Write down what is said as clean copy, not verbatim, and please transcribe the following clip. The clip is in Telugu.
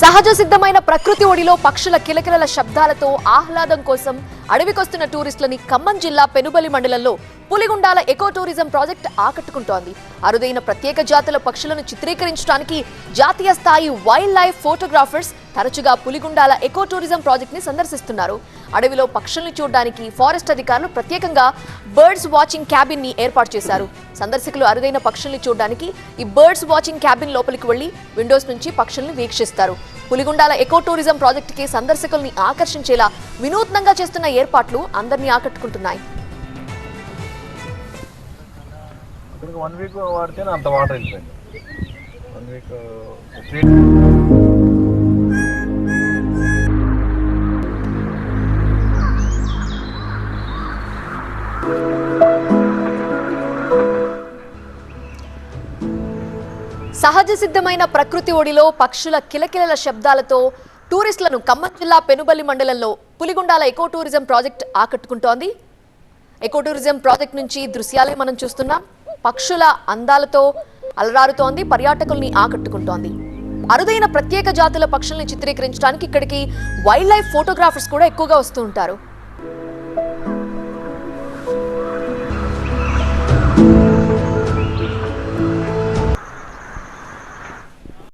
సహజ సిద్ధమైన ప్రకృతి ఒడిలో పక్షుల కిలకిలల శబ్దాలతో ఆహ్లాదం కోసం అడవికొస్తున్న టూరిస్టులని ఖమ్మం జిల్లా పెనుబలి మండలంలో పులిగుండాల ఎకో టూరిజం ప్రాజెక్ట్ ఆకట్టుకుంటోంది. అరుదైన ప్రత్యేక జాతుల పక్షులను చిత్రీకరించడానికి జాతీయ స్థాయి వైల్డ్ లైఫ్ ఫోటోగ్రాఫర్స్ తరచుగా పులిగుండాల ఎకో టూరిజం ప్రాజెక్ట్ ని సందర్శిస్తున్నారు. అడవిలో పక్షుల్ని చూడడానికి ఫారెస్ట్ అధికారులు ప్రత్యేకంగా బర్డ్స్ వాచింగ్ క్యాబిన్ ని ఏర్పాటు చేశారు. సందర్శకులు అరుదైన పక్షుల్ని చూడడానికి ఈ బర్డ్స్ వాచింగ్ క్యాబిన్ లోపలికి వెళ్లి విండోస్ నుంచి పక్షుల్ని వీక్షిస్తారు. పులిగుండాల ఎకో టూరిజం ప్రాజెక్టుకి సందర్శకుల్ని ఆకర్షించేలా వినూత్నంగా చేస్తున్న ఏర్పాట్లు అందరినీ ఆకట్టుకుంటున్నాయి. 1 వీక్ వాడితేనే అంత వాటర్ వెళ్ళిపోయింది. 1 వీక్ సహజ సిద్ధమైన ప్రకృతి ఒడిలో పక్షుల కిలకిలల శబ్దాలతో టూరిస్టులను ఖమ్మం జిల్లా పెనుబలి మండలంలో పులిగుండాల ఎకో టూరిజం ప్రాజెక్ట్ ఆకట్టుకుంటోంది. ఎకో టూరిజం ప్రాజెక్ట్ నుంచి దృశ్యాలే మనం చూస్తున్నాం. పక్షుల అందాలతో అలరారుతోంది, పర్యాటకుల్ని ఆకట్టుకుంటోంది. అరుదైన ప్రత్యేక జాతుల పక్షుల్ని చిత్రీకరించడానికి ఇక్కడికి వైల్డ్ లైఫ్ ఫోటోగ్రాఫర్స్ కూడా ఎక్కువగా వస్తూ ఉంటారు.